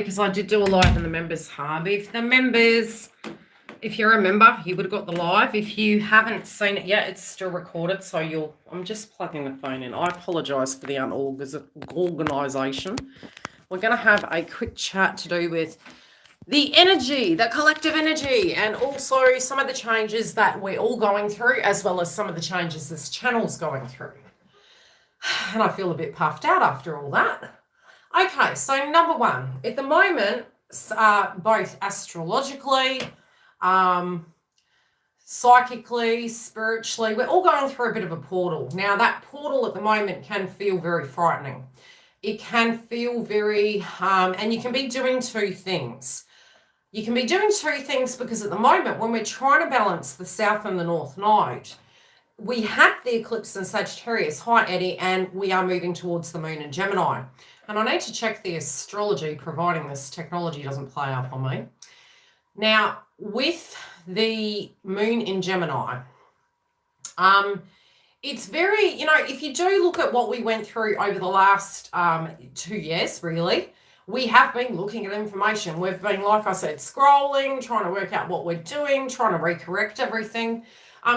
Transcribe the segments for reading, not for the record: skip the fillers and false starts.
because I did do a live in the members hub. If you're a member, you would have got the live. If you haven't seen it yet, it's still recorded. So I'm just plugging the phone in. I apologize for the unorganization. We're going to have a quick chat to do with the energy, the collective energy, and also some of the changes that we're all going through, as well as some of the changes this channel's going through. And I feel a bit puffed out after all that. Okay, so number one, at the moment, both astrologically, psychically, spiritually, we're all going through a bit of a portal. Now, that portal at the moment can feel very frightening. It can feel very, and you can be doing two things. You can be doing two things because at the moment, when we're trying to balance the South and the North Node, we had the eclipse in Sagittarius, hi Eddie, and we are moving towards the moon in Gemini. And I need to check the astrology, providing this technology doesn't play up on me. Now, with the moon in Gemini, it's very, if you do look at what we went through over the last 2 years, really, we have been looking at information. We've been, like I said, scrolling, trying to work out what we're doing, trying to recorrect everything.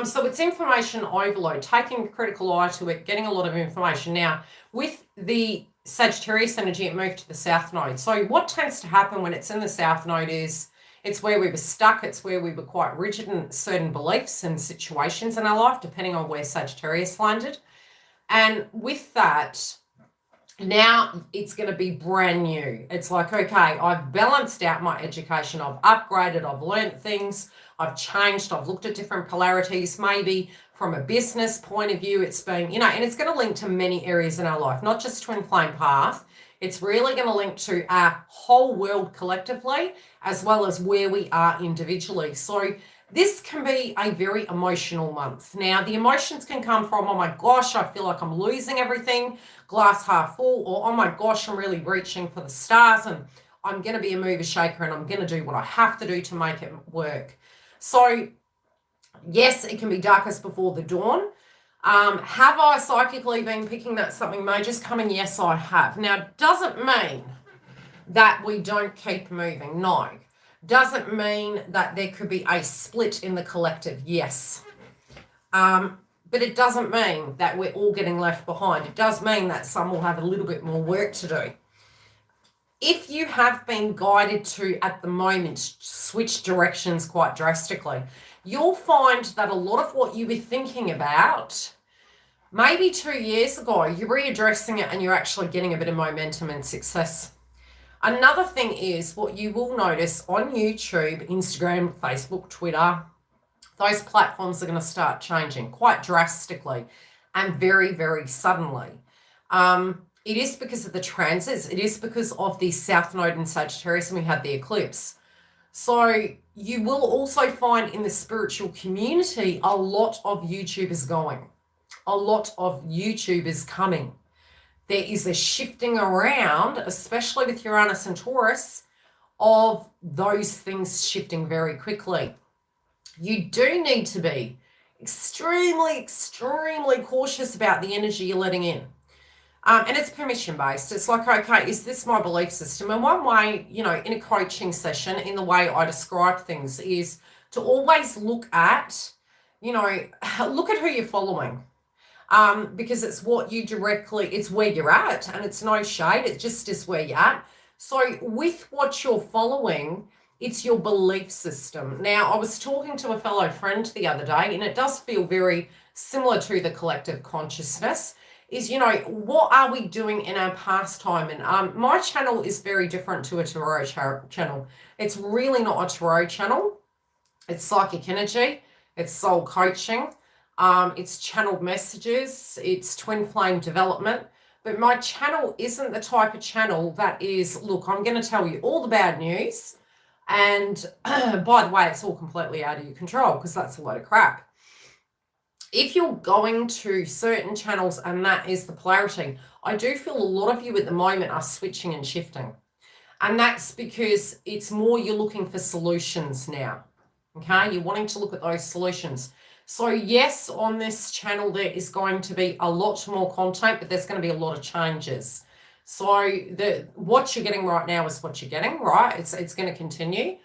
So it's information overload, taking a critical eye to it, getting a lot of information. Now, with the Sagittarius energy, it moved to the South Node. So what tends to happen when it's in the South Node is it's where we were stuck. It's where we were quite rigid in certain beliefs and situations in our life, depending on where Sagittarius landed. And with that, now it's going to be brand new. It's like, okay, I've balanced out my education. I've upgraded. I've learned things. I've changed. I've looked at different polarities. Maybe from a business point of view, it's been, and it's going to link to many areas in our life, not just twin flame path. It's really going to link to our whole world collectively, as well as where we are individually. So this can be a very emotional month. Now, the emotions can come from, oh my gosh, I feel like I'm losing everything, glass half full, or oh my gosh, I'm really reaching for the stars and I'm going to be a mover shaker and I'm going to do what I have to do to make it work. So yes, it can be darkest before the dawn. Have I psychically been picking that something major's coming? Yes, I have. Now, doesn't mean that we don't keep moving. No. Doesn't mean that there could be a split in the collective. Yes. But it doesn't mean that we're all getting left behind. It does mean that some will have a little bit more work to do. If you have been guided to, at the moment, switch directions quite drastically, you'll find that a lot of what you were thinking about maybe 2 years ago, you're readdressing it and you're actually getting a bit of momentum and success. Another thing is what you will notice on YouTube, Instagram, Facebook, Twitter, those platforms are going to start changing quite drastically and very, very suddenly. It is because of the transits. It is because of the South Node in Sagittarius, and we had the eclipse. So you will also find in the spiritual community a lot of YouTubers going, a lot of YouTubers coming. There is a shifting around, especially with Uranus and Taurus, of those things shifting very quickly. You do need to be extremely, extremely cautious about the energy you're letting in. And it's permission-based. It's like, okay, is this my belief system? And one way, in a coaching session, in the way I describe things, is to always look at, look at who you're following. Because it's what you it's where you're at, and it's no shade. It just is where you're at. So with what you're following, it's your belief system. Now, I was talking to a fellow friend the other day, and it does feel very similar to the collective consciousness. Is, what are we doing in our pastime? And my channel is very different to a tarot channel. It's really not a tarot channel. It's psychic energy. It's soul coaching. It's channeled messages. It's twin flame development. But my channel isn't the type of channel that is, look, I'm going to tell you all the bad news. And by the way, it's all completely out of your control, because that's a load of crap. If you're going to certain channels and that is the polarity, I do feel a lot of you at the moment are switching and shifting. And that's because it's more you're looking for solutions now. Okay, you're wanting to look at those solutions. So yes, on this channel, there is going to be a lot more content, but there's going to be a lot of changes. So what you're getting right now is what you're getting, right? It's going to continue.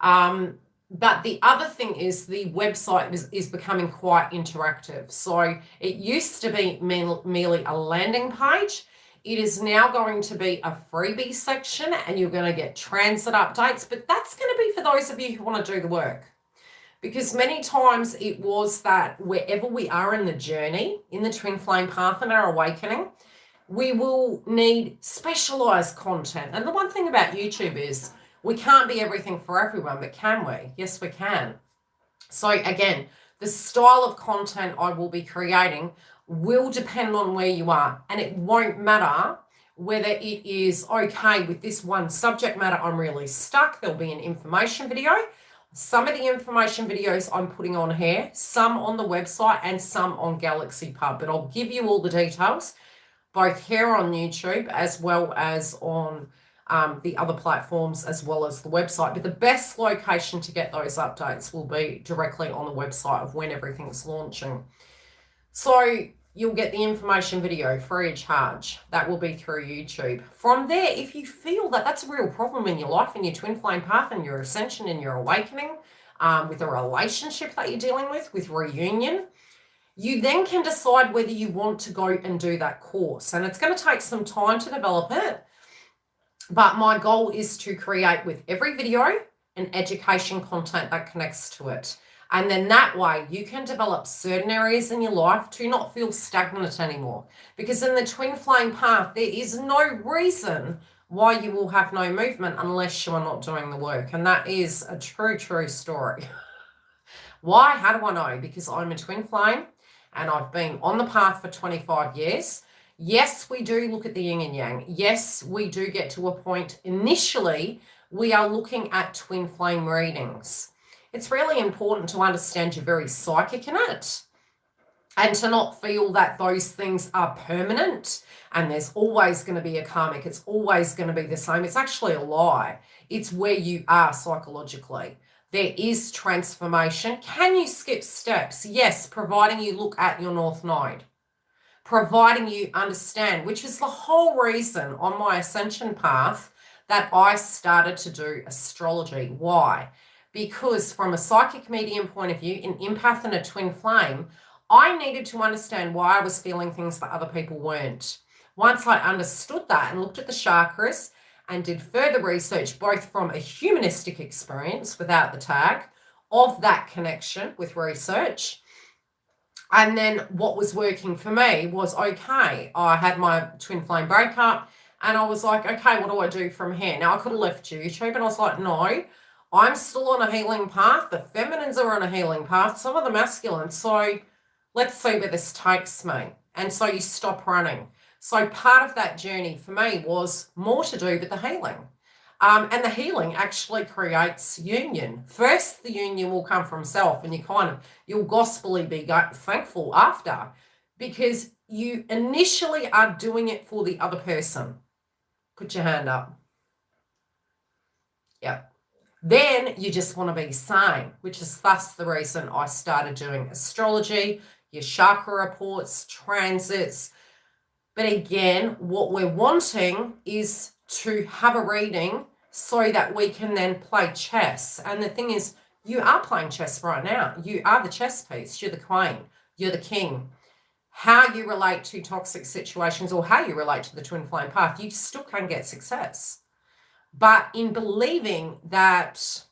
But the other thing is the website is becoming quite interactive. So it used to be merely a landing page. It is now going to be a freebie section, and you're going to get transit updates. But that's going to be for those of you who want to do the work. Because many times it was that wherever we are in the journey, in the twin flame path and our awakening, we will need specialized content. And the one thing about YouTube is we can't be everything for everyone, but can we? Yes, we can. So again, the style of content I will be creating will depend on where you are. And it won't matter whether it is okay with this one subject matter. I'm really stuck. There'll be an information video. Some of the information videos I'm putting on here, some on the website and some on Galaxy Pub. But I'll give you all the details, both here on YouTube as well as on the other platforms as well as the website. But the best location to get those updates will be directly on the website of when everything's launching. So you'll get the information video free of charge. That will be through YouTube. From there, if you feel that that's a real problem in your life, in your twin flame path, and your ascension, and your awakening, with a relationship that you're dealing with reunion, you then can decide whether you want to go and do that course. And it's going to take some time to develop it. But my goal is to create with every video an education content that connects to it. And then that way you can develop certain areas in your life to not feel stagnant anymore. Because in the twin flame path, there is no reason why you will have no movement unless you are not doing the work. And that is a true, true story. Why? How do I know? Because I'm a twin flame and I've been on the path for 25 years. Yes, we do look at the yin and yang. Yes, we do get to a point initially we are looking at twin flame readings. It's really important to understand you're very psychic in it and to not feel that those things are permanent and there's always going to be a karmic. It's always going to be the same. It's actually a lie. It's where you are psychologically. There is transformation. Can you skip steps? Yes, providing you look at your North Node. Providing you understand, which is the whole reason on my ascension path that I started to do astrology. Why? Because from a psychic medium point of view, an empath and a twin flame, I needed to understand why I was feeling things that other people weren't. Once I understood that and looked at the chakras and did further research, both from a humanistic experience without the tag of that connection with research, and then what was working for me was, okay, I had my twin flame breakup and I was like, okay, what do I do from here? Now I could have left YouTube and I was like, no, I'm still on a healing path. The feminines are on a healing path. Some of the masculine. So let's see where this takes me. And so you stop running. So part of that journey for me was more to do with the healing. And the healing actually creates union. First, the union will come from self, and you'll gospelly be thankful after, because you initially are doing it for the other person. Put your hand up. Yep. Then you just want to be sane, which is thus the reason I started doing astrology, your chakra reports, transits. But again, what we're wanting is to have a reading so that we can then play chess. And the thing is, you are playing chess right now. You are the chess piece. You're the queen. You're the king. How you relate to toxic situations or how you relate to the twin flame path, you still can get success. But in believing that,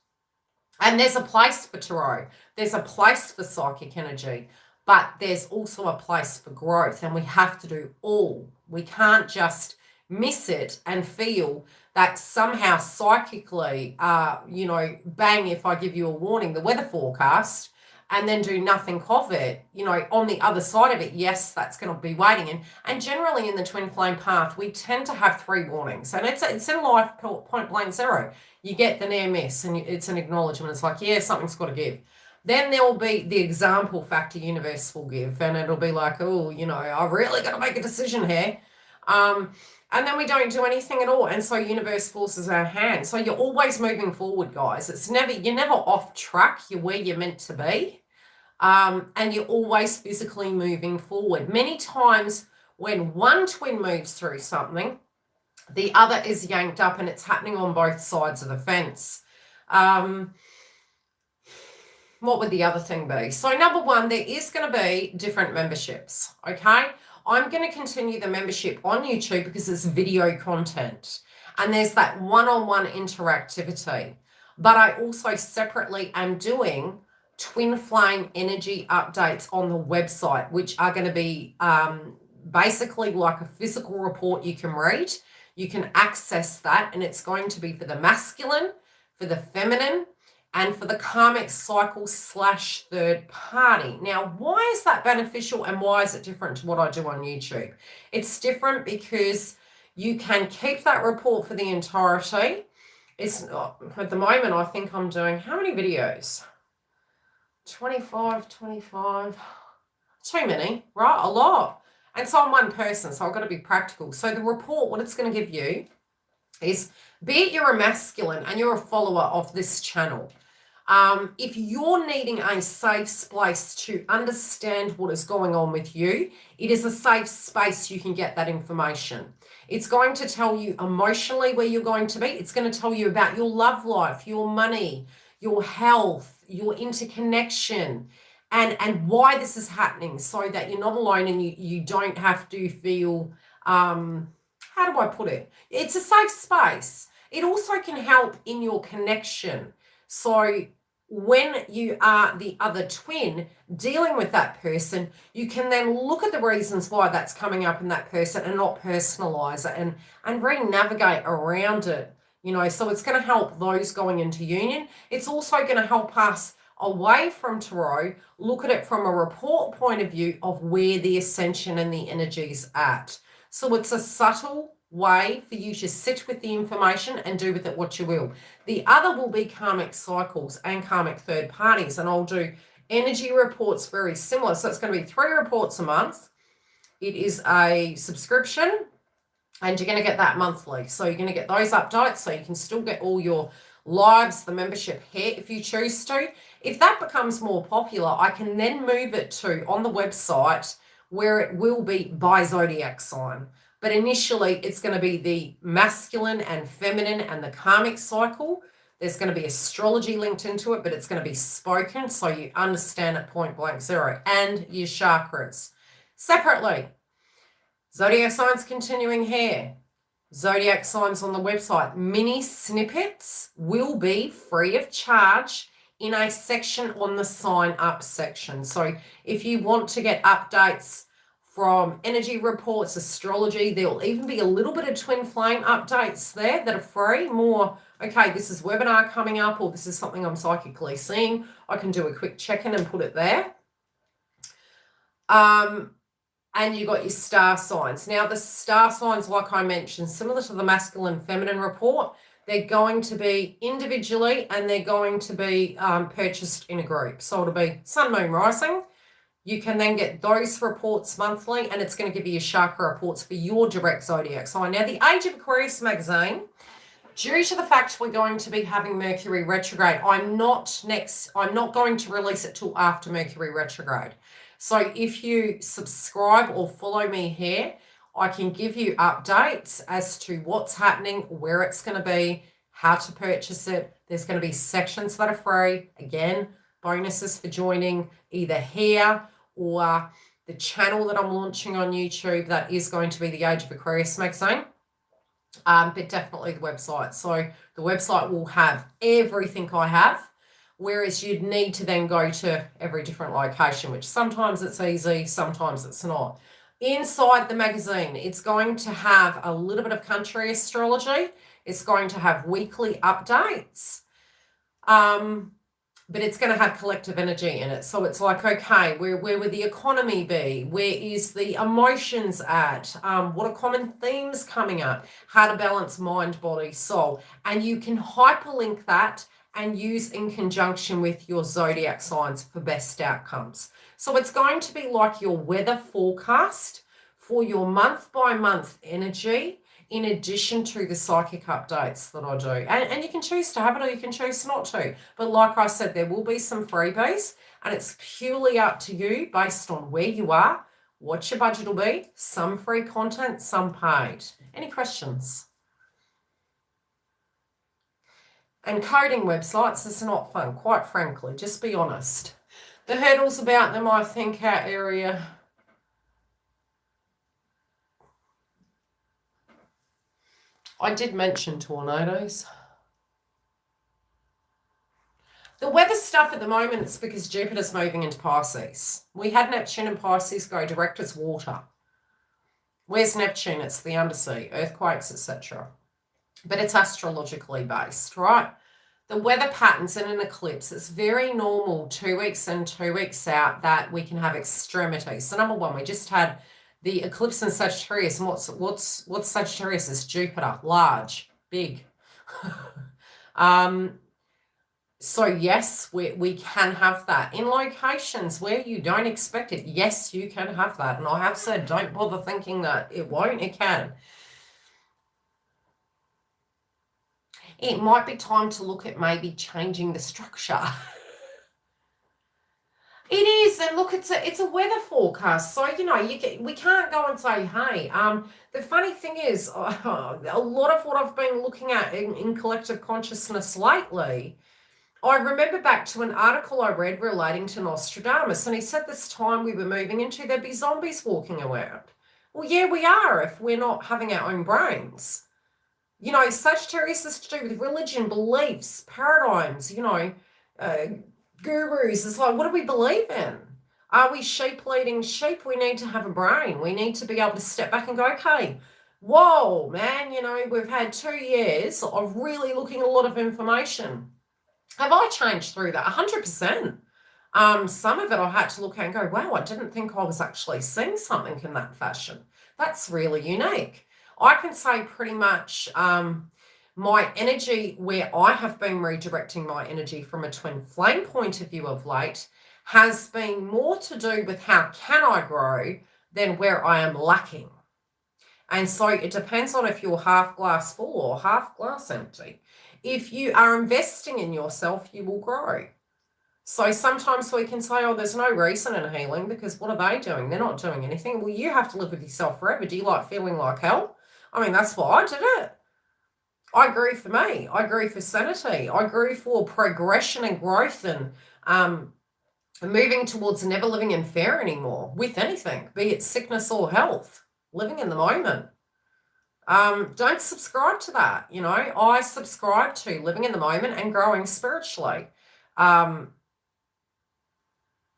and there's a place for tarot, there's a place for psychic energy, but there's also a place for growth, and we have to do all. We can't just miss it and feel that somehow psychically, bang, if I give you a warning, the weather forecast, and then do nothing of it, on the other side of it, yes, that's going to be waiting. And generally in the twin flame path, we tend to have 3 warnings, and it's in life point blank zero. You get the near miss and it's an acknowledgement. It's like, yeah, something's got to give. Then there will be the example factor universe will give, and it'll be like, oh, I've really got to make a decision here. And then we don't do anything at all. And so universe forces our hand. So you're always moving forward, guys. You're never off track. You're where you're meant to be. And you're always physically moving forward. Many times when one twin moves through something, The other is yanked up, and it's happening on both sides of the fence. What would the other thing be? So number one, there is going to be different memberships, okay? I'm going to continue the membership on YouTube because it's video content, and there's that one-on-one interactivity. But I also separately am doing twin flame energy updates on the website, which are going to be basically like a physical report you can read. You can access that, and it's going to be for the masculine, for the feminine, and for the karmic cycle / third party. Now, why is that beneficial, and why is it different to what I do on YouTube? It's different because you can keep that report for the entirety. It's at the moment, I think I'm doing how many videos? 25. Too many, right? A lot. And so I'm one person, so I've got to be practical. So the report, what it's going to give you is, be it you're a masculine and you're a follower of this channel, if you're needing a safe space to understand what is going on with you, it is a safe space you can get that information. It's going to tell you emotionally where you're going to be. It's going to tell you about your love life, your money, your health, your interconnection, and why this is happening, so that you're not alone and you don't have to feel, how do I put it? It's a safe space. It also can help in your connection. So when you are the other twin dealing with that person, you can then look at the reasons why that's coming up in that person and not personalize it and re-navigate around it, you know. So it's going to help those going into union. It's also going to help us away from tarot look at it from a report point of view of where the ascension and the energy is at. So it's a subtle way for you to sit with the information and do with it what you will. The other will be karmic cycles and karmic third parties, and I'll do energy reports very similar. So it's going to be 3 reports a month. It is a subscription, and you're going to get that monthly. So you're going to get those updates, so you can still get all your lives, the membership here if you choose to. If that becomes more popular, I can then move it to on the website where it will be by zodiac sign. But initially, it's going to be the masculine and feminine and the karmic cycle. There's going to be astrology linked into it, but it's going to be spoken so you understand at point blank zero, and your chakras. Separately, zodiac signs continuing here. Zodiac signs on the website. Mini snippets will be free of charge in a section on the sign up section. So if you want to get updates from energy reports, astrology, there'll even be a little bit of twin flame updates there that are free. More, okay, this is webinar coming up, or this is something I'm psychically seeing. I can do a quick check-in and put it there. And you got your star signs. Now, the star signs, like I mentioned, similar to the masculine feminine report, they're going to be individually and they're going to be purchased in a group. So it'll be sun, moon, rising. You can then get those reports monthly, and it's going to give you your chakra reports for your direct zodiac sign. Now, the Age of Aquarius magazine, due to the fact we're going to be having Mercury retrograde, I'm not going to release it till after Mercury retrograde. So if you subscribe or follow me here, I can give you updates as to what's happening, where it's going to be, how to purchase it. There's going to be sections that are free. Again, bonuses for joining either here or the channel that I'm launching on YouTube. That is going to be the Age of Aquarius magazine, but definitely the website. So the website will have everything I have, whereas you'd need to then go to every different location, which sometimes it's easy, sometimes it's not. Inside the magazine, it's going to have a little bit of country astrology. It's going to have weekly updates. But it's going to have collective energy in it. So it's like, okay, where would the economy be? Where is the emotions at? What are common themes coming up? How to balance mind, body, soul. And you can hyperlink that and use in conjunction with your zodiac signs for best outcomes. So it's going to be like your weather forecast for your month by month energy, in addition to the psychic updates that I do. And you can choose to have it or you can choose not to. But like I said, there will be some freebies, and it's purely up to you based on where you are, what your budget will be, some free content, some paid. Any questions? And coding websites is not fun, quite frankly, just be honest. The hurdles about them, I think our area... I did mention tornadoes. The weather stuff at the moment is because Jupiter's moving into Pisces. We had Neptune in Pisces go direct as water. Where's Neptune? It's the undersea, earthquakes, etc. But it's astrologically based, right? The weather patterns in an eclipse, it's very normal 2 weeks in, 2 weeks out that we can have extremities. So number one, we just had the eclipse in Sagittarius. And what's Sagittarius? It's Jupiter, large, big. So yes, we can have that in locations where you don't expect it. Yes, you can have that. And I have said, don't bother thinking that it won't, it can. It might be time to look at maybe changing the structure. It is, and look, it's a weather forecast, so you know we can't go and say, hey. The funny thing is, a lot of what I've been looking at in collective consciousness lately, I remember back to an article I read relating to Nostradamus, and he said this time we were moving into, there'd be zombies walking around. Well, yeah, we are if we're not having our own brains. You know, Sagittarius is to do with religion, beliefs, paradigms, you know, gurus. It's like, what do we believe in? Are we sheep leading sheep? We need to have a brain. We need to be able to step back and go, okay, whoa, man, you know, we've had 2 years of really looking at a lot of information. Have I changed through that? 100%. Some of it I had to look at and go, wow, I didn't think I was actually seeing something in that fashion. That's really unique. I can say pretty much my energy, where I have been redirecting my energy from a twin flame point of view of late, has been more to do with how can I grow than where I am lacking. And so it depends on if you're half glass full or half glass empty. If you are investing in yourself, you will grow. So sometimes we can say, oh, there's no reason in healing because what are they doing? They're not doing anything. Well, you have to live with yourself forever. Do you like feeling like hell? I mean, that's why I did it. I grew for me. I grew for sanity. I grew for progression and growth and moving towards never living in fear anymore with anything, be it sickness or health, living in the moment. Don't subscribe to that. You know, I subscribe to living in the moment and growing spiritually. Yeah,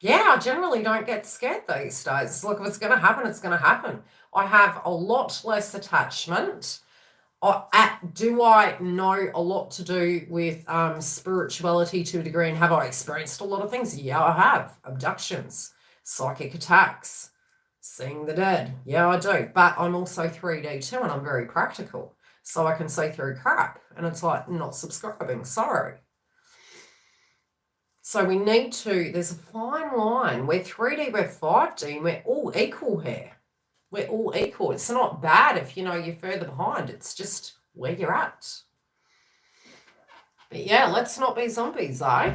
I generally don't get scared these days. Look, if it's going to happen, it's going to happen. I have a lot less attachment. Do I know a lot to do with spirituality to a degree, and have I experienced a lot of things? Yeah, I have. Abductions, psychic attacks, seeing the dead. Yeah, I do. But I'm also 3D too, and I'm very practical. So I can see through crap. And it's like, not subscribing. Sorry. So we need to, there's a fine line. We're 3D, we're 5D, and we're all equal here. We're all equal. It's not bad if, you know, you're further behind. It's just where you're at. But yeah, let's not be zombies, eh?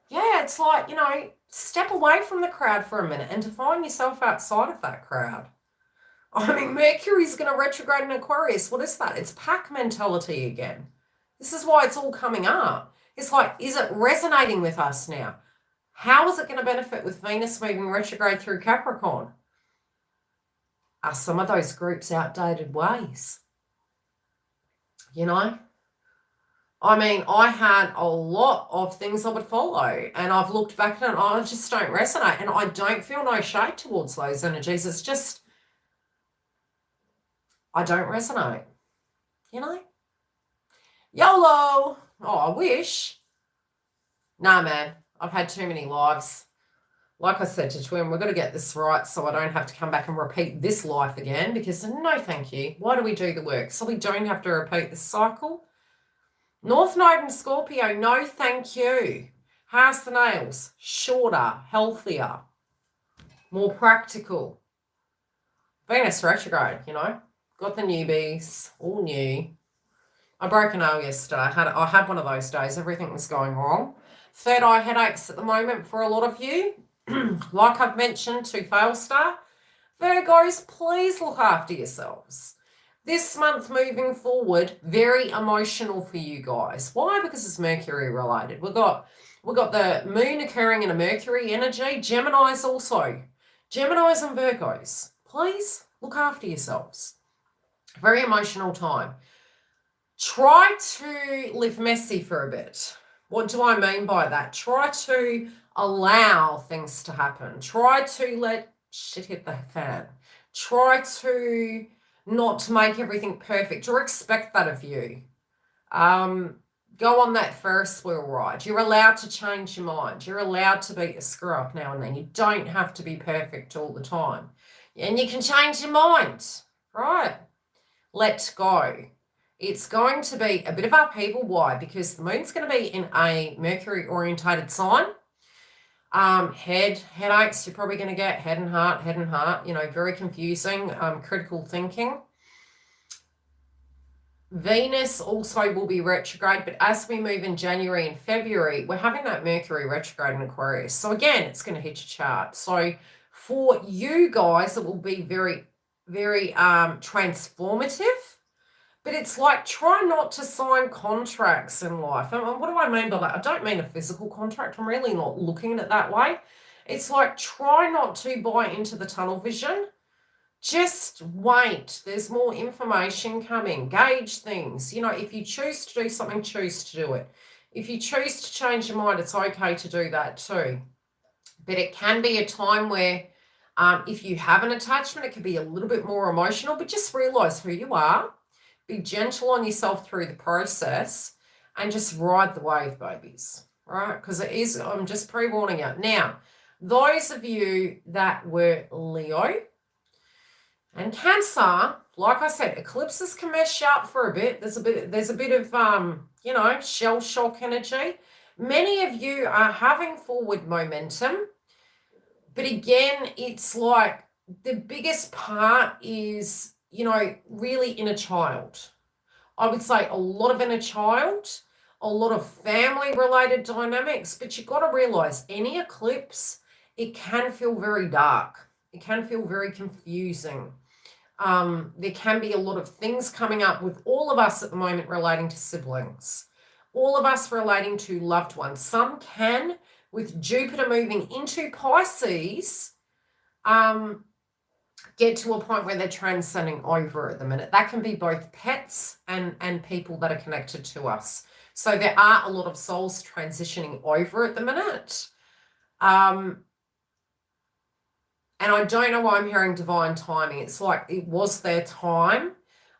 Yeah, it's like, you know, step away from the crowd for a minute and define yourself outside of that crowd. I mean, Mercury's going to retrograde in Aquarius. What is that? It's pack mentality again. This is why it's all coming up. It's like, is it resonating with us now? How is it going to benefit with Venus moving retrograde through Capricorn? Are some of those groups outdated ways? You know? I mean, I had a lot of things I would follow, and I've looked back at it and I just don't resonate, and I don't feel no shade towards those energies. It's just, I don't resonate, you know? YOLO! Oh, I wish. Nah, man, I've had too many lives. Like I said to Twin, we're going to get this right so I don't have to come back and repeat this life again, because no thank you. Why do we do the work? So we don't have to repeat this cycle. North Node and Scorpio, no thank you. How's the nails? Shorter, healthier, more practical. Venus retrograde, you know. Got the newbies, all new. I broke a nail yesterday. I had one of those days. Everything was going wrong. Third eye headaches at the moment for a lot of you. Like I've mentioned to Failstar, Virgos, please look after yourselves. This month moving forward, very emotional for you guys. Why? Because it's Mercury related. We've got the moon occurring in a Mercury energy. Geminis also. Geminis and Virgos, please look after yourselves. Very emotional time. Try to live messy for a bit. What do I mean by that? Try to allow things to happen. Try to let shit hit the fan. Try to not make everything perfect or expect that of you. Go on that Ferris wheel ride. You're allowed to change your mind. You're allowed to be a screw up now and then. You don't have to be perfect all the time. And you can change your mind, right? Let go. It's going to be a bit of upheaval. Why? Because the moon's going to be in a Mercury orientated sign. Headaches, you're probably going to get head and heart, you know, very confusing, critical thinking. Venus also will be retrograde, but as we move in January and February, we're having that Mercury retrograde in Aquarius. So again, it's going to hit your chart. So for you guys, it will be very, very transformative. But it's like, try not to sign contracts in life. And what do I mean by that? I don't mean a physical contract. I'm really not looking at it that way. It's like, try not to buy into the tunnel vision. Just wait. There's more information coming. Gauge things. You know, if you choose to do something, choose to do it. If you choose to change your mind, it's okay to do that too. But it can be a time where if you have an attachment, it can be a little bit more emotional, but just realize who you are. Be gentle on yourself through the process and just ride the wave, babies, right? Because it is, I'm just pre-warning you. Now, those of you that were Leo and Cancer, like I said, eclipses can mess you up for a bit. There's a bit of, you know, shell shock energy. Many of you are having forward momentum. But again, it's like the biggest part is, you know, really inner child. I would say a lot of inner child, a lot of family-related dynamics, but you've got to realize any eclipse, it can feel very dark. It can feel very confusing. There can be a lot of things coming up with all of us at the moment relating to siblings, all of us relating to loved ones. Some can, with Jupiter moving into Pisces, get to a point where they're transcending over at the minute. That can be both pets and people that are connected to us. So there are a lot of souls transitioning over at the minute. And I don't know why I'm hearing divine timing. It's like it was their time.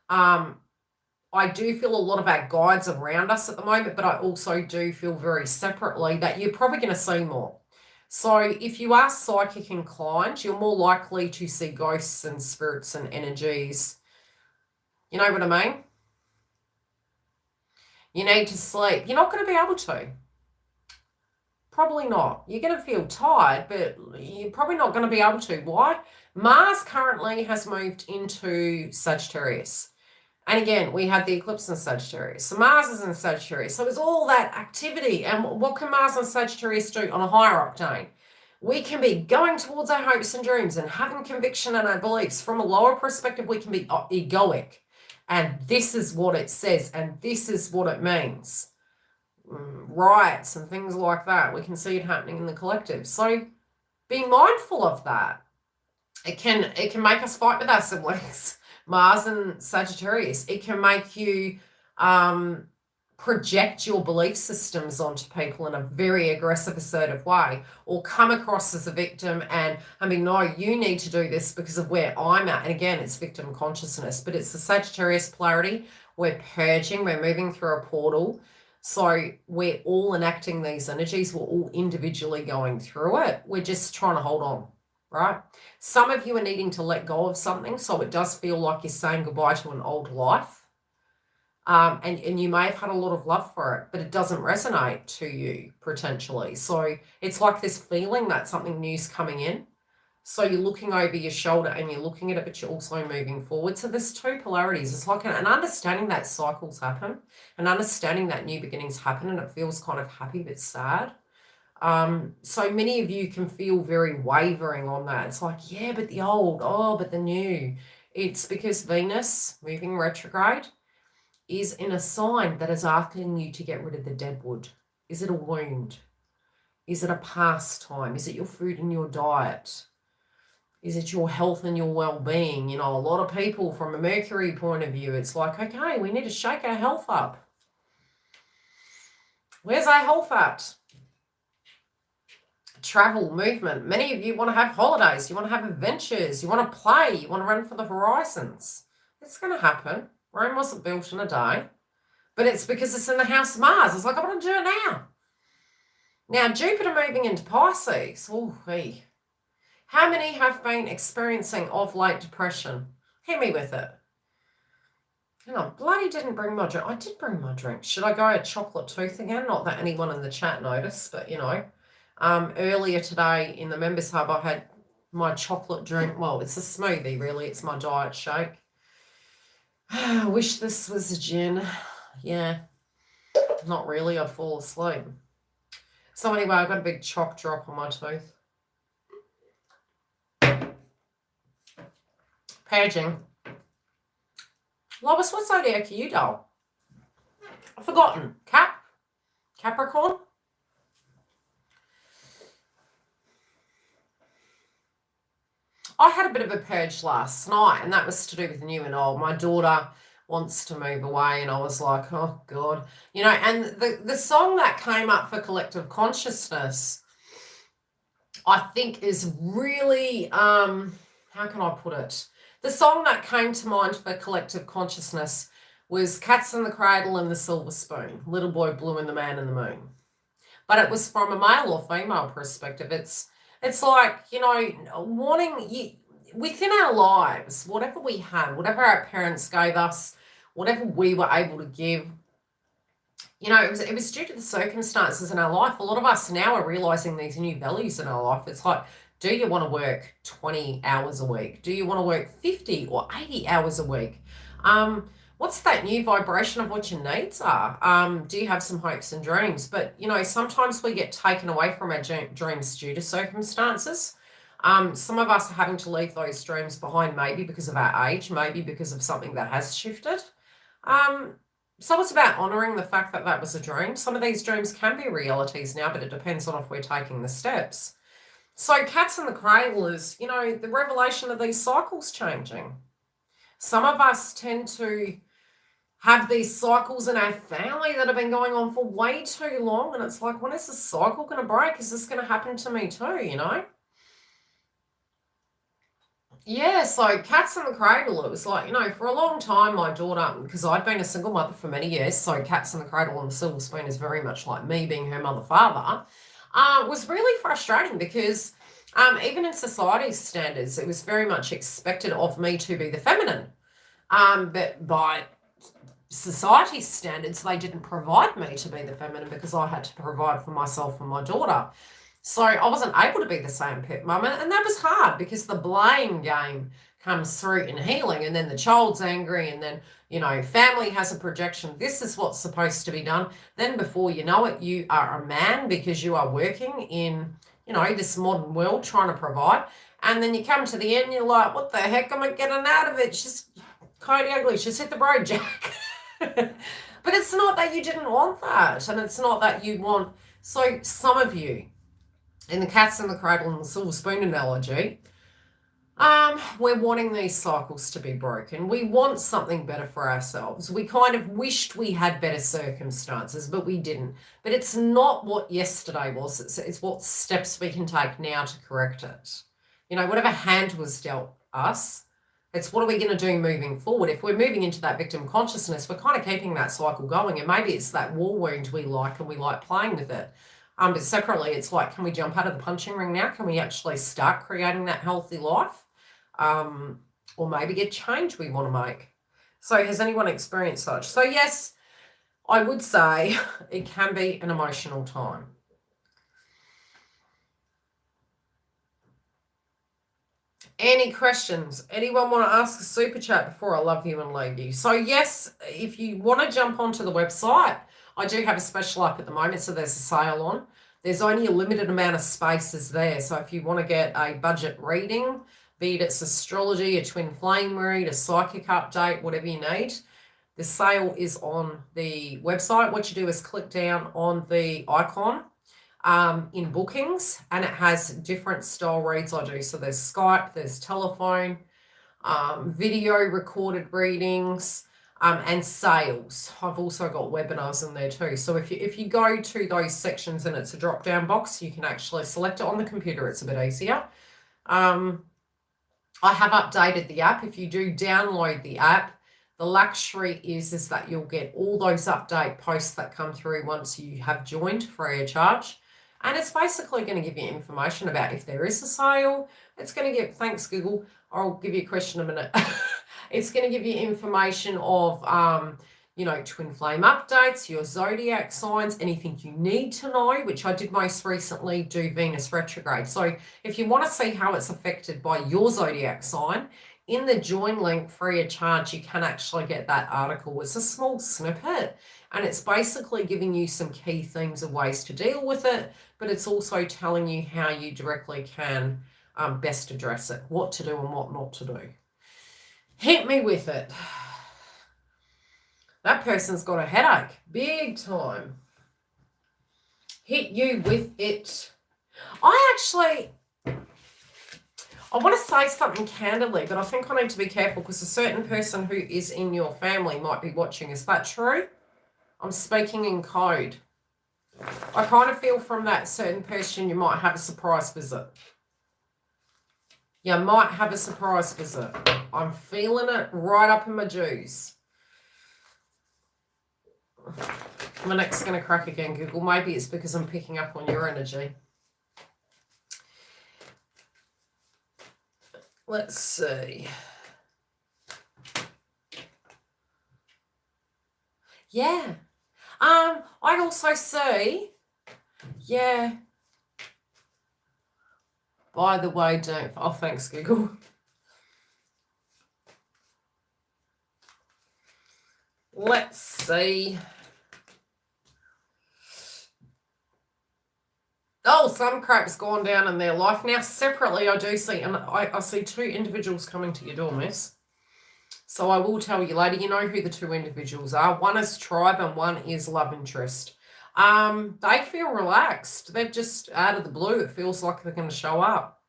I do feel a lot of our guides around us at the moment, but I also do feel very separately that you're probably going to see more. So if you are psychic inclined, you're more likely to see ghosts and spirits and energies. You know what I mean? You need to sleep. You're not going to be able to. Probably not. You're going to feel tired, but you're probably not going to be able to. Why? Mars currently has moved into Sagittarius. And again, we had the eclipse in Sagittarius. So Mars is in Sagittarius. So it's all that activity. And what can Mars and Sagittarius do on a higher octane? We can be going towards our hopes and dreams and having conviction in our beliefs. From a lower perspective, we can be egoic. And this is what it says. And this is what it means. Riots and things like that. We can see it happening in the collective. So be mindful of that. It can make us fight with our siblings. Mars and Sagittarius, it can make you project your belief systems onto people in a very aggressive, assertive way, or come across as a victim and, I mean, no, you need to do this because of where I'm at. And again, it's victim consciousness, but it's the Sagittarius polarity. We're purging, we're moving through a portal. So we're all enacting these energies. We're all individually going through it. We're just trying to hold on. Right? Some of you are needing to let go of something, so it does feel like you're saying goodbye to an old life. And you may have had a lot of love for it, but it doesn't resonate to you, potentially. So it's like this feeling that something new's coming in. So you're looking over your shoulder and you're looking at it, but you're also moving forward. So there's two polarities. It's like an understanding that cycles happen, and understanding that new beginnings happen, and it feels kind of happy but sad. So many of you can feel very wavering on that. It's like, yeah, but the old, oh, but the new. It's because Venus, moving retrograde, is in a sign that is asking you to get rid of the deadwood. Is it a wound? Is it a pastime? Is it your food and your diet? Is it your health and your well-being? You know, a lot of people from a Mercury point of view, it's like, okay, we need to shake our health up. Where's our health at? Travel, movement. Many of you want to have holidays. You want to have adventures. You want to play. You want to run for the horizons. It's going to happen. Rome wasn't built in a day. But it's because it's in the house of Mars. It's like, I want to do it now. Now, Jupiter moving into Pisces. Oh, hey. How many have been experiencing of late depression? Hit me with it. You know, bloody didn't bring my drink. I did bring my drink. Should I go a chocolate tooth again? Not that anyone in the chat noticed, but you know. Earlier today in the Members Hub, I had my chocolate drink. Well, it's a smoothie, really. It's my diet shake. I wish this was a gin. Yeah. Not really. I'd fall asleep. So anyway, I've got a big chalk drop on my tooth. Paging. Lois, what zodiac are you, doll? I've forgotten. Capricorn? I had a bit of a purge last night, and that was to do with new and old. My daughter wants to move away, and I was like, oh, God. You know, and the song that came up for Collective Consciousness, I think is really, how can I put it? The song that came to mind for Collective Consciousness was Cats in the Cradle and the Silver Spoon, Little Boy Blue and the Man in the Moon. But it was from a male or female perspective. It's like, you know, wanting within our lives, whatever we had, whatever our parents gave us, whatever we were able to give, you know, it was due to the circumstances in our life. A lot of us now are realizing these new values in our life. It's like, do you want to work 20 hours a week? Do you want to work 50 or 80 hours a week? What's that new vibration of what your needs are? Do you have some hopes and dreams? But, you know, sometimes we get taken away from our dreams due to circumstances. Some of us are having to leave those dreams behind, maybe because of our age, maybe because of something that has shifted. So it's about honoring the fact that that was a dream. Some of these dreams can be realities now, but it depends on if we're taking the steps. So Cats in the Cradle is, you know, the revelation of these cycles changing. Some of us tend to have these cycles in our family that have been going on for way too long. And it's like, when is this cycle going to break? Is this going to happen to me too, you know? Yeah, so Cats in the Cradle, it was like, you know, for a long time, my daughter, because I'd been a single mother for many years, so Cats in the Cradle and the Silver Spoon is very much like me being her mother-father, was really frustrating because even in society's standards, it was very much expected of me to be the feminine. But by society's standards, they didn't provide me to be the feminine because I had to provide for myself and my daughter. So I wasn't able to be the same pet mum, and that was hard because the blame game comes through in healing, and then the child's angry, and then, you know, family has a projection. This is what's supposed to be done. Then before you know it, you are a man because you are working in, you know, this modern world trying to provide. And then you come to the end, you're like, what the heck am I getting out of it? Just Cody Ugly, just hit the road, Jack. But it's not that you didn't want that, and it's not that you want. So some of you, in the Cats in the Cradle and the Silver Spoon analogy, we're wanting these cycles to be broken. We want something better for ourselves. We kind of wished we had better circumstances, but we didn't. But it's not what yesterday was. It's what steps we can take now to correct it. You know, whatever hand was dealt us, it's what are we going to do moving forward? If we're moving into that victim consciousness, we're kind of keeping that cycle going. And maybe it's that war wound we like and we like playing with it. But separately, it's like, can we jump out of the punching ring now? Can we actually start creating that healthy life? Or maybe get change we want to make. So has anyone experienced such? So yes, I would say it can be an emotional time. Any questions? Anyone want to ask a super chat before I love you and leave you? So yes, if you want to jump onto the website, I do have a special up at the moment, so there's a sale on. There's only a limited amount of spaces there. So if you want to get a budget reading be it it's astrology, a twin flame read, a psychic update, whatever you need. The sale is on the website. What you do is click down on the icon in bookings, and it has different style reads I do. So there's Skype, there's telephone, video recorded readings, and sales. I've also got webinars in there too. So if you go to those sections and it's a drop down box, you can actually select it on the computer. It's a bit easier. I have updated the app. If you do download the app, the luxury is that you'll get all those update posts that come through once you have joined free of charge. And it's basically going to give you information about if there is a sale. It's going to give, thanks Google, I'll give you a question in a minute. It's going to give you information of, twin flame updates, your zodiac signs, anything you need to know, which I did most recently do Venus retrograde. So if you want to see how it's affected by your zodiac sign, in the join link free of charge, you can actually get that article. It's a small snippet, and it's basically giving you some key themes of ways to deal with it, but it's also telling you how you directly can best address it, what to do and what not to do. Hit me with it. That person's got a headache, big time. Hit you with it. I want to say something candidly, but I think I need to be careful because a certain person who is in your family might be watching. Is that true? I'm speaking in code. I kind of feel from that certain person you might have a surprise visit. You might have a surprise visit. I'm feeling it right up in my juice. My neck's going to crack again, Google. Maybe it's because I'm picking up on your energy. Let's see. Yeah. I also see, yeah. By the way, thanks, Google. Let's see. Oh, some crap's gone down in their life. Now, separately, I do see, and I see two individuals coming to your door, miss. So I will tell you later, you know who the two individuals are. One is tribe and one is love interest. They feel relaxed. They've just, out of the blue, it feels like they're going to show up.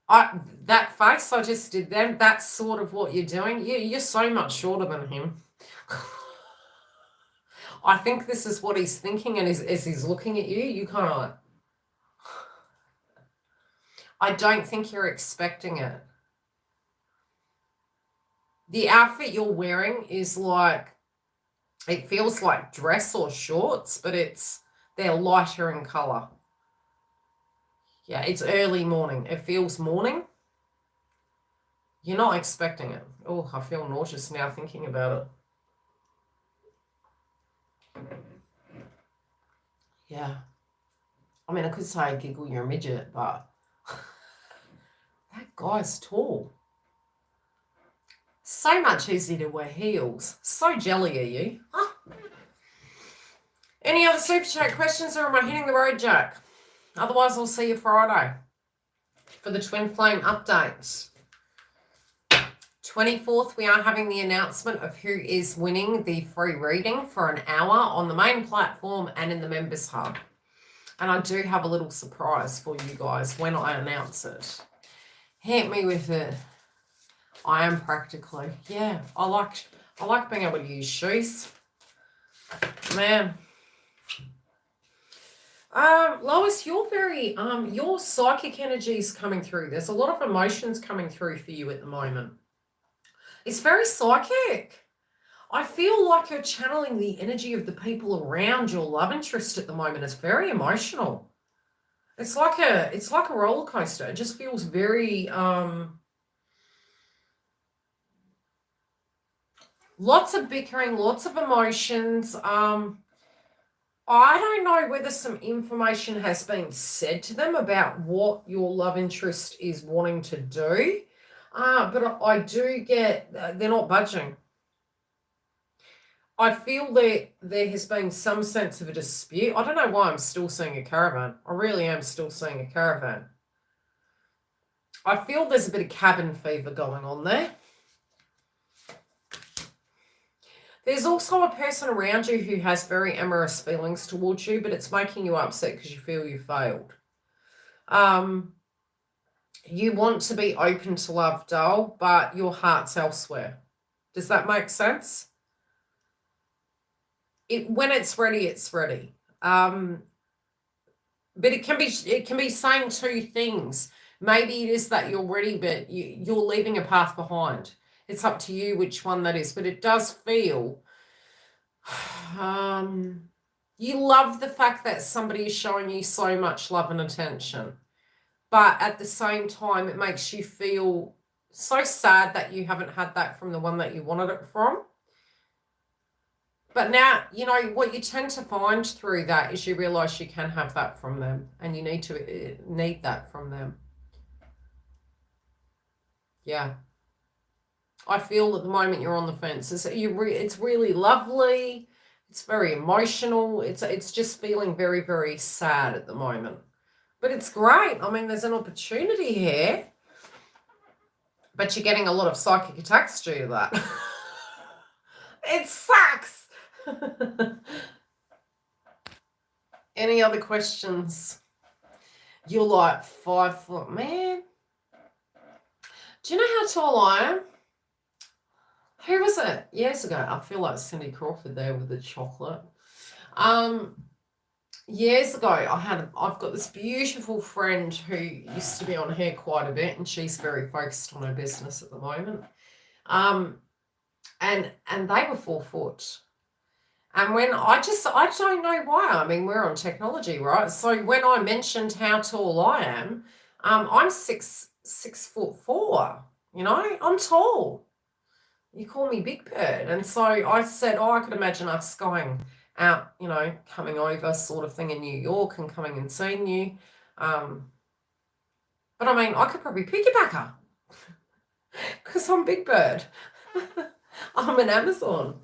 That face I just did then, that's sort of what you're doing. You're so much shorter than him. I think this is what he's thinking, and as he's looking at you kind of like, I don't think you're expecting it. The outfit you're wearing is like, it feels like dress or shorts, but they're lighter in color. Yeah, it's early morning. It feels morning. You're not expecting it. Oh, I feel nauseous now thinking about it. Yeah. I mean, I could say, Giggle, you're a midget, but that guy's tall. So much easier to wear heels. So jelly are you? Huh? Any other super chat questions, or am I hitting the road, Jack? Otherwise, I'll see you Friday for the twin flame updates. 24th, we are having the announcement of who is winning the free reading for an hour on the main platform and in the members hub. And I do have a little surprise for you guys when I announce it. Hit me with it. I am practically. Yeah, I like being able to use shoes. Man. Lois, you're very, your psychic energy is coming through. There's a lot of emotions coming through for you at the moment. It's very psychic. I feel like you're channeling the energy of the people around your love interest at the moment. It's very emotional. It's like a roller coaster. It just feels very, lots of bickering, lots of emotions. I don't know whether some information has been said to them about what your love interest is wanting to do. But I do get, they're not budging. I feel that there has been some sense of a dispute. I don't know why I'm still seeing a caravan. I really am still seeing a caravan. I feel there's a bit of cabin fever going on there. There's also a person around you who has very amorous feelings towards you, but it's making you upset because you feel you failed. You want to be open to love, doll, but your heart's elsewhere. Does that make sense? When it's ready, it's ready. But it can be saying two things. Maybe it is that you're ready, but you're leaving a path behind. It's up to you which one that is. But it does feel you love the fact that somebody is showing you so much love and attention. But at the same time, it makes you feel so sad that you haven't had that from the one that you wanted it from. But now, you know, what you tend to find through that is you realize you can have that from them, and you need that from them. Yeah. I feel at the moment you're on the fence. It's really lovely. It's very emotional. It's just feeling very, very sad at the moment. But it's great. I mean, there's an opportunity here. But you're getting a lot of psychic attacks due to that. It sucks. Any other questions? You're like 5 foot, man. Do you know how tall I am? Who was it? Years ago. I feel like Cindy Crawford there with the chocolate. Years ago, I've got this beautiful friend who used to be on here quite a bit, and she's very focused on her business at the moment. And they were 4 foot. And when I don't know why. I mean, we're on technology, right? So when I mentioned how tall I am, I'm 6'4". You know, I'm tall. You call me Big Bird. And so I said, I could imagine us going out, you know, coming over sort of thing in New York and coming and seeing you. But I mean, I could probably piggyback her because I'm Big Bird. I'm an Amazon.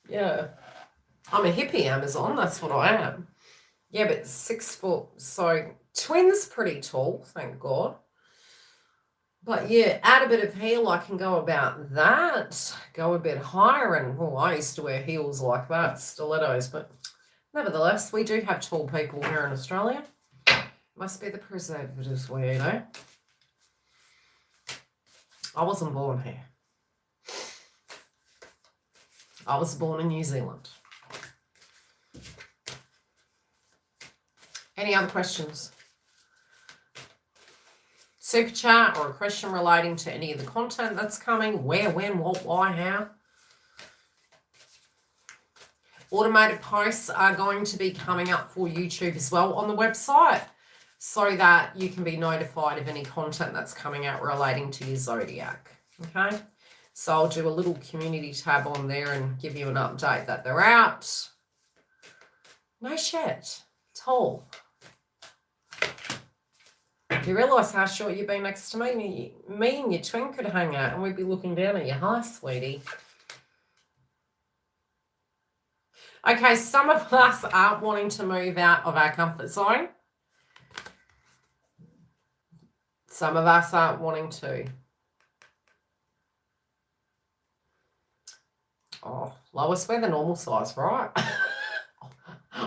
Yeah. I'm a hippie Amazon. That's what I am. Yeah, but 6 foot. So twins pretty tall, thank God. But yeah, add a bit of heel, I can go about that. Go a bit higher, and I used to wear heels like that, stilettos. But nevertheless, we do have tall people here in Australia. Must be the preservatives we eat, eh? I wasn't born here. I was born in New Zealand. Any other questions? Super chat or a question relating to any of the content that's coming. Where, when, what, why, how. Automated posts are going to be coming up for YouTube as well on the website, so that you can be notified of any content that's coming out relating to your zodiac. Okay, so I'll do a little community tab on there and give you an update that they're out. No shit. Tall. You realise how short you've been next to me? Me and your twin could hang out and we'd be looking down at you. Hi, sweetie. Okay, some of us aren't wanting to move out of our comfort zone. Some of us aren't wanting to. Oh, Lois, we're the normal size, right?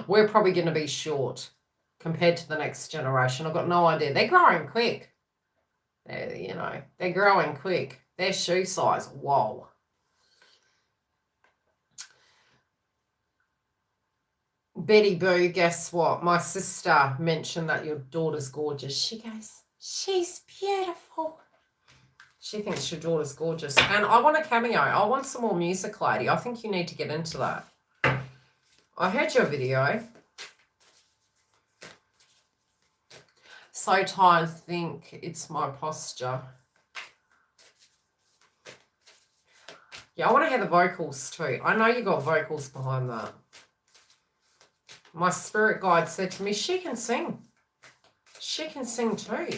We're probably going to be short compared to the next generation. I've got no idea. They're growing quick. They're growing quick. Their shoe size, whoa. Betty Boo, guess what? My sister mentioned that your daughter's gorgeous. She goes, she's beautiful. She thinks your daughter's gorgeous. And I want a cameo. I want some more music, lady. I think you need to get into that. I heard your video. So tired, I think it's my posture. Yeah, I want to hear the vocals too. I know you got vocals behind that. My spirit guide said to me, she can sing. She can sing too.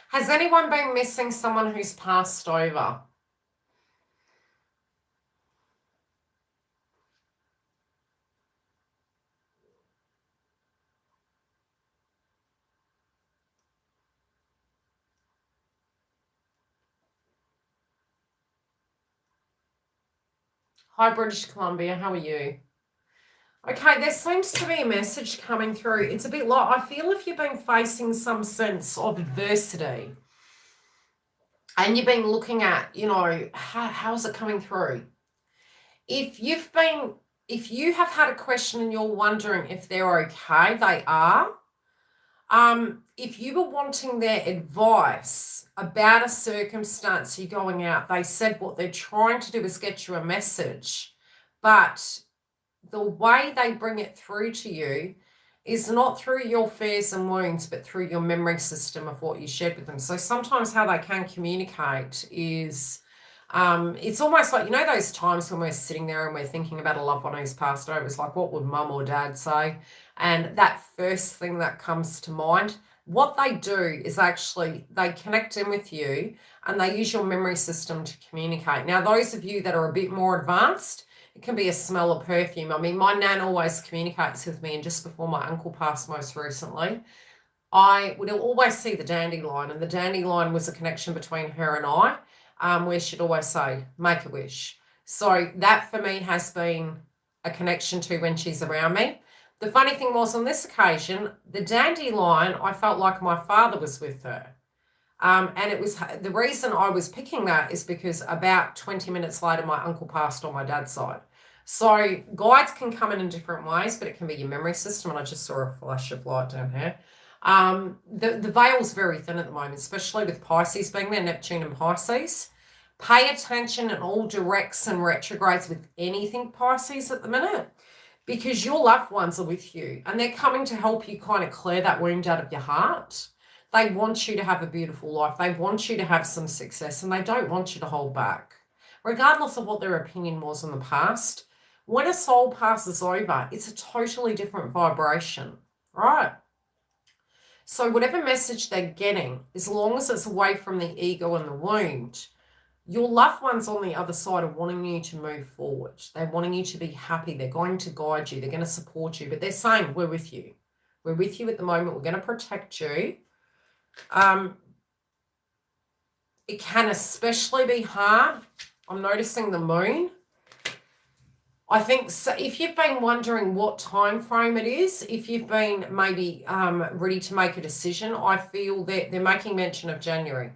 Has anyone been missing someone who's passed over? Hi, British Columbia. How are you? Okay, there seems to be a message coming through. It's a bit like, I feel if you've been facing some sense of adversity and you've been looking at, you know, how is it coming through? If you have had a question and you're wondering if they're okay, they are. If you were wanting their advice about a circumstance you're going out, they said what they're trying to do is get you a message, but the way they bring it through to you is not through your fears and wounds, but through your memory system of what you shared with them. So sometimes how they can communicate is, it's almost like, you know, those times when we're sitting there and we're thinking about a loved one who's passed over. It's like, what would mum or dad say? And that first thing that comes to mind, what they do is actually they connect in with you and they use your memory system to communicate. Now, those of you that are a bit more advanced, it can be a smell of perfume. I mean, my nan always communicates with me, and just before my uncle passed most recently, I would always see the dandelion, and the dandelion was a connection between her and I, where she'd always say, make a wish. So that for me has been a connection to when she's around me. The funny thing was, on this occasion, the dandelion, I felt like my father was with her. And it was the reason I was picking that is because about 20 minutes later, my uncle passed on my dad's side. So guides can come in different ways, but it can be your memory system. And I just saw a flash of light down here. The veil's very thin at the moment, especially with Pisces being there, Neptune and Pisces. Pay attention in all directs and retrogrades with anything Pisces at the minute, because your loved ones are with you and they're coming to help you kind of clear that wound out of your heart. They want you to have a beautiful life. They want you to have some success, and they don't want you to hold back. Regardless of what their opinion was in the past, when a soul passes over, it's a totally different vibration, right? So whatever message they're getting, as long as it's away from the ego and the wound, your loved ones on the other side are wanting you to move forward. They're wanting you to be happy. They're going to guide you. They're going to support you. But they're saying, we're with you. We're with you at the moment. We're going to protect you. It can especially be hard. I'm noticing the moon. I think so if you've been wondering what time frame it is, if you've been maybe ready to make a decision, I feel that they're making mention of January.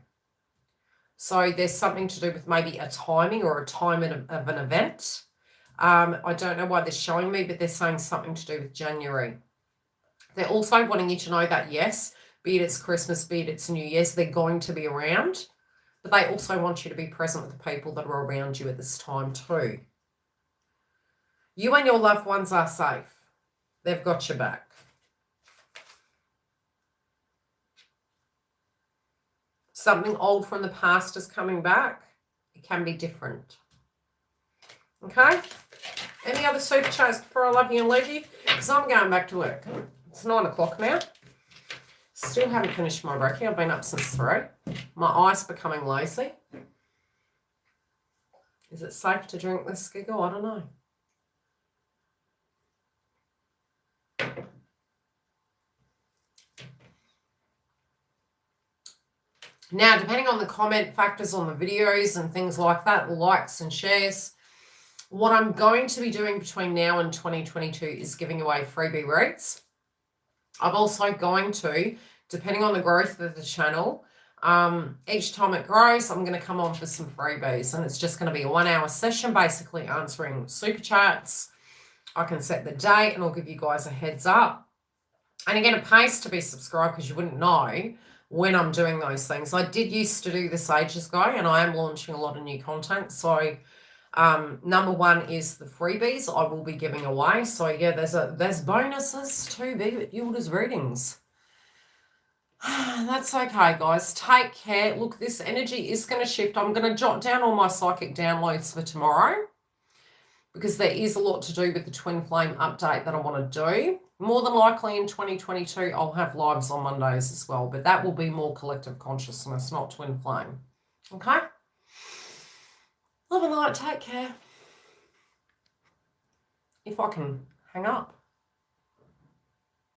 So there's something to do with maybe a timing or a time of an event. I don't know why they're showing me, but they're saying something to do with January. They're also wanting you to know that, yes, be it it's Christmas, be it it's New Year's, they're going to be around. But they also want you to be present with the people that are around you at this time too. You and your loved ones are safe. They've got your back. Something old from the past is coming back. It can be different. Okay? Any other super chats before I love you and leave you? Because I'm going back to work. It's 9 o'clock now. Still haven't finished my brekkie. I've been up since 3. My eyes becoming lazy. Is it safe to drink this giggle? I don't know. Now, depending on the comment factors on the videos and things like that, likes and shares, what I'm going to be doing between now and 2022 is giving away freebie reads. I'm also going to, depending on the growth of the channel, each time it grows, I'm going to come on for some freebies, and it's just going to be a 1-hour session basically answering super chats. I can set the date and I'll give you guys a heads up. And again, it pays to be subscribed because you wouldn't know when I'm doing those things. I did used to do this ages ago, and I am launching a lot of new content. So number one is the freebies I will be giving away. So yeah, there's bonuses to YILDIZ readings. That's okay, guys. Take care. Look, this energy is going to shift. I'm going to jot down all my psychic downloads for tomorrow, because there is a lot to do with the twin flame update that I want to do. More than likely in 2022, I'll have lives on Mondays as well, but that will be more collective consciousness, not twin flame. Okay? Love and light. Take care. If I can hang up.